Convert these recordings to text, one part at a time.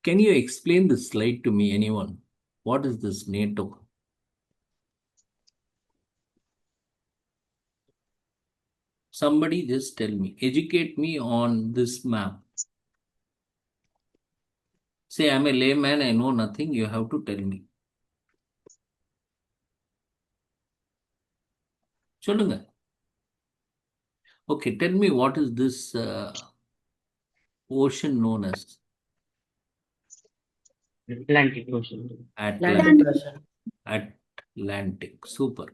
Can you explain this slide to me, anyone? What is this NATO? Somebody just tell me, educate me on this map. Say, I'm a layman, I know nothing, you have to tell me. சொல்லுங்க. Okay, tell me what is this ocean known as? Atlantic Ocean. Atlantic. Super.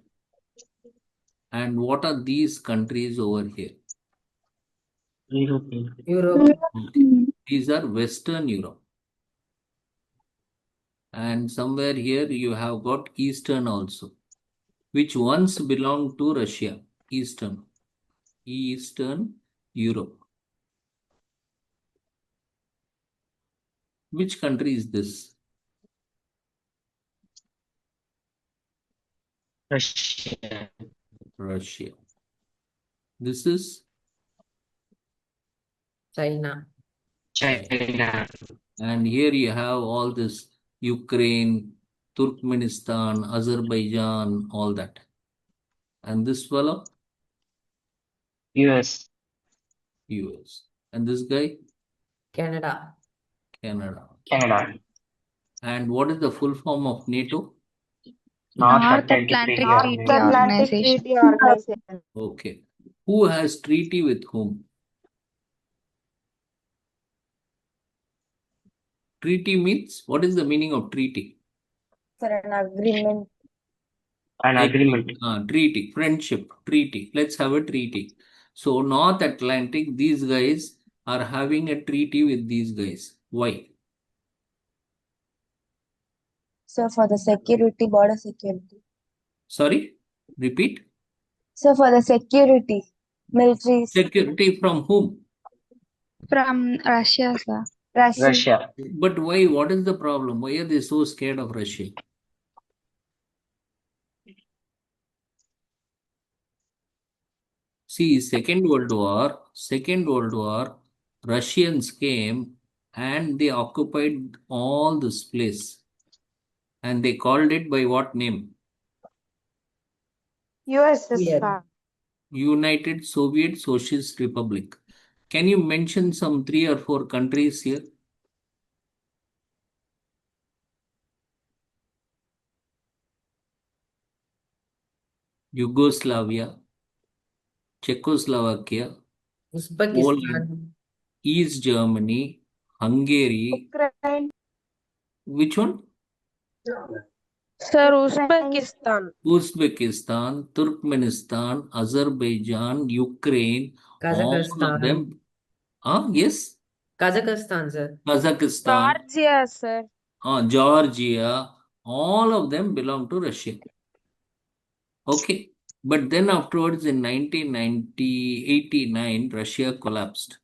And what are these countries over here? European. Okay. These are Western Europe. And somewhere here you have got Eastern also, which once belonged to Russia. Eastern Europe. Which country is this? Russia. This is China. And here you have all this Ukraine, Turkmenistan, Azerbaijan, all that. And this fellow? US. US. And this guy? Canada. Canada. And what is the full form of NATO? North Atlantic Treaty Organization. Okay. Who has treaty with whom? Treaty means, what is the meaning of treaty? For an agreement. Treaty, friendship, treaty. Let's have a treaty. So North Atlantic, these guys are having a treaty with these guys. Why? So for the security, border security. Sorry? Repeat. So for the security, military. Security from whom? From Russia, sir. Russia. But why? What is the problem? Why are they so scared of Russia? See, Second World War, Russians came and they occupied all this place. And they called it by what name? USSR. United Soviet Socialist Republic. Can you mention some 3 or 4 countries here? Yugoslavia, Czechoslovakia, Poland, East Germany, Hungary. Ukraine. Which one? Sir, Uzbekistan. Uzbekistan, Turkmenistan, Azerbaijan, Ukraine, all of them. Yes? Kazakhstan, sir. Kazakhstan, Georgia, sir. Georgia, all of them belong to Russia. Okay. But then afterwards in 1989, Russia collapsed.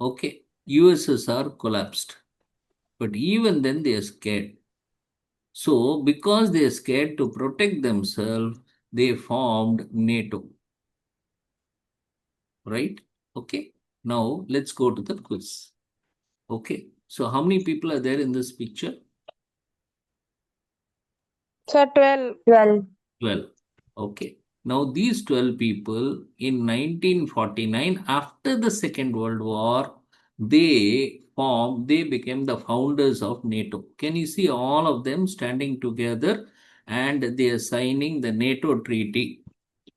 Okay. USSR collapsed. But even then they are scared. So because they are scared, to protect themselves, they formed NATO. Right? Okay. Now let's go to the quiz. Okay. So how many people are there in this picture? Sir, 12. 12. Okay. Now these 12 people in 1949, after the Second World War, they became the founders of NATO. Can you see all of them standing together and they are signing the NATO treaty?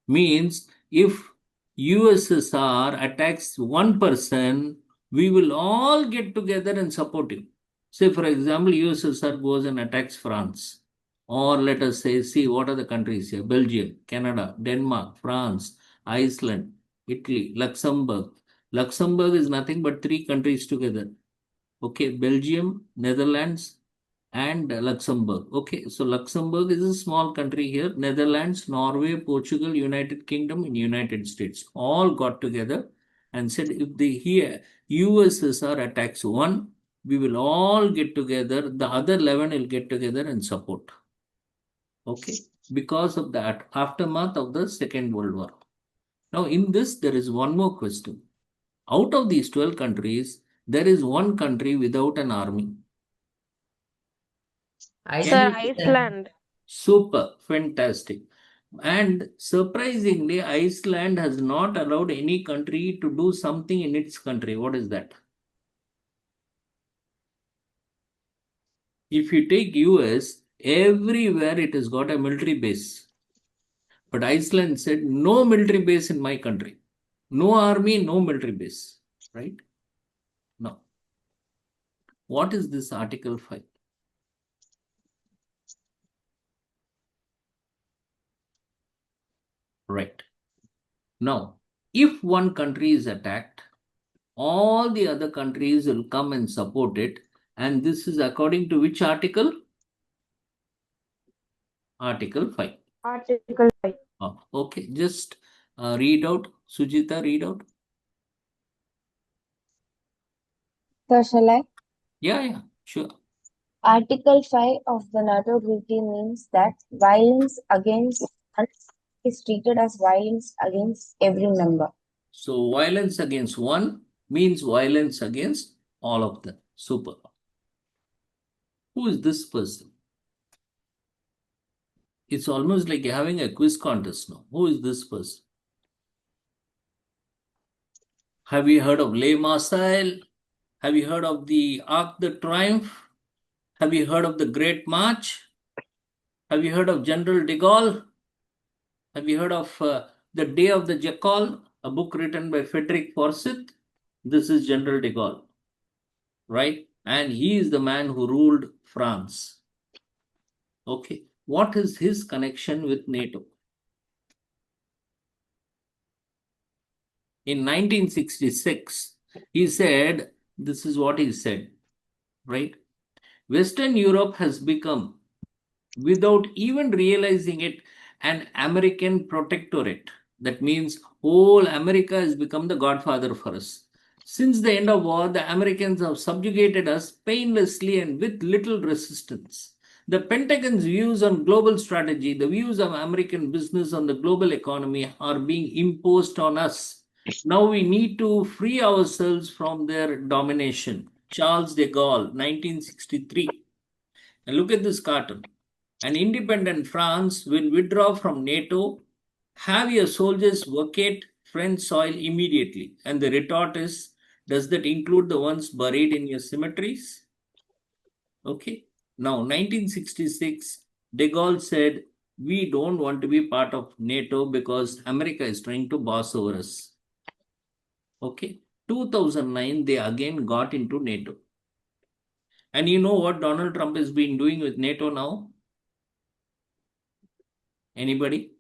Means if USSR attacks one person, we will all get together and support him. Say, for example, USSR goes and attacks France. Or let us say, see, what are the countries here? Belgium, Canada, Denmark, France, Iceland, Italy, Luxembourg. Luxembourg is nothing but 3 countries together. Okay, Belgium, Netherlands, and Luxembourg. Okay, so Luxembourg is a small country here. Netherlands, Norway, Portugal, United Kingdom, and United States all got together and said, if the USSR attacks one, we will all get together. The other 11 will get together and support. Okay, because of that aftermath of the Second World War. Now in this, there is one more question. Out of these 12 countries, there is one country without an army. Sir, Iceland. Iceland. Super, fantastic. And surprisingly, Iceland has not allowed any country to do something in its country. What is that? If you take US, everywhere it has got a military base. But Iceland said, no military base in my country. No army, no military base. Right? Now, what is this Article 5? Right. Now, if one country is attacked, all the other countries will come and support it. And this is according to which article? Article 5. Article 5. Oh, okay, just read out. Sujita, read out. Sir, shall I? Yeah, sure. Article 5 of the NATO Treaty means that violence against one is treated as violence against every member. So violence against one means violence against all of them. Super. Who is this person? It's almost like having a quiz contest now. Who is this person? Have you heard of Les Marseille? Have you heard of the Arc de Triomphe? Have you heard of the Great March? Have you heard of General de Gaulle? Have you heard of The Day of the Jackal, a book written by Frederick Forsyth? This is General de Gaulle, right? And he is the man who ruled France. Okay, what is his connection with NATO? In 1966, he said, this is what he said, right? Western Europe has become, without even realizing it, an American protectorate. That means whole America has become the godfather for us. Since the end of war, the Americans have subjugated us painlessly and with little resistance. The Pentagon's views on global strategy, the views of American business on the global economy are being imposed on us. Now we need to free ourselves from their domination. Charles de Gaulle, 1963. And look at this cartoon. An independent France will withdraw from NATO. Have your soldiers vacate French soil immediately. And the retort is, does that include the ones buried in your cemeteries? Okay. Now, 1966, de Gaulle said, we don't want to be part of NATO because America is trying to boss over us. Okay. 2009, they again got into NATO. And you know what Donald Trump has been doing with NATO now? Anybody?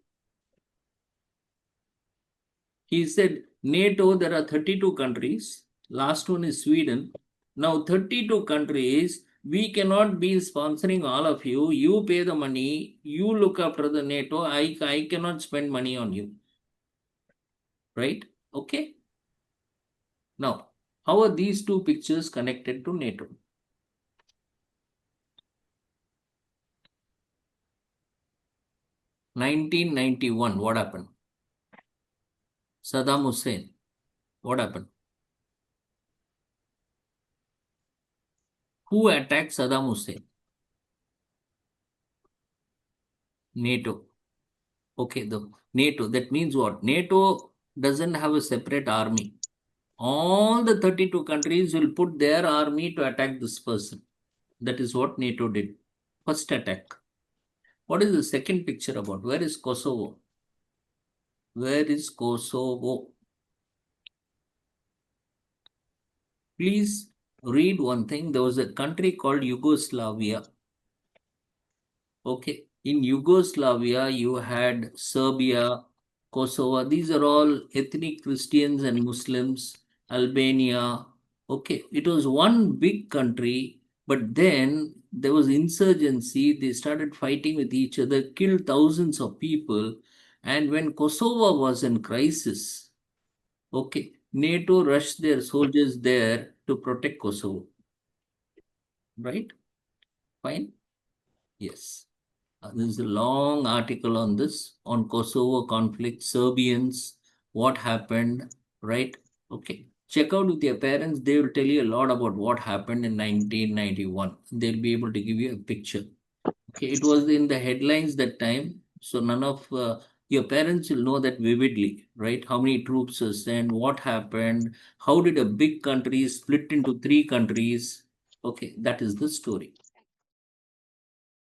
He said, NATO, there are 32 countries. Last one is Sweden. Now, 32 countries, we cannot be sponsoring all of you. You pay the money. You look after the NATO. I cannot spend money on you. Right? Okay. Now, how are these two pictures connected to NATO? (1991), what happened? Saddam Hussein, what happened? Who attacked Saddam Hussein? NATO. Okay, the NATO, that means what? NATO doesn't have a separate army. All the 32 countries will put their army to attack this person. That is what NATO did. First attack. What is the second picture about? Where is Kosovo? Where is Kosovo? Please read one thing. There was a country called Yugoslavia. Okay. In Yugoslavia, you had Serbia, Kosovo. These are all ethnic Christians and Muslims. Albania. Okay. It was one big country, but then there was insurgency. They started fighting with each other, killed thousands of people. And when Kosovo was in crisis, okay, NATO rushed their soldiers there to protect Kosovo. Right? Fine? Yes. There's a long article on this, on Kosovo conflict, Serbians, what happened, right? Okay. Check out with your parents. They will tell you a lot about what happened in 1991. They'll be able to give you a picture. Okay, it was in the headlines that time. So none of your parents will know that vividly, right? How many troops are sent, what happened, how did a big country split into three countries? Okay, that is the story.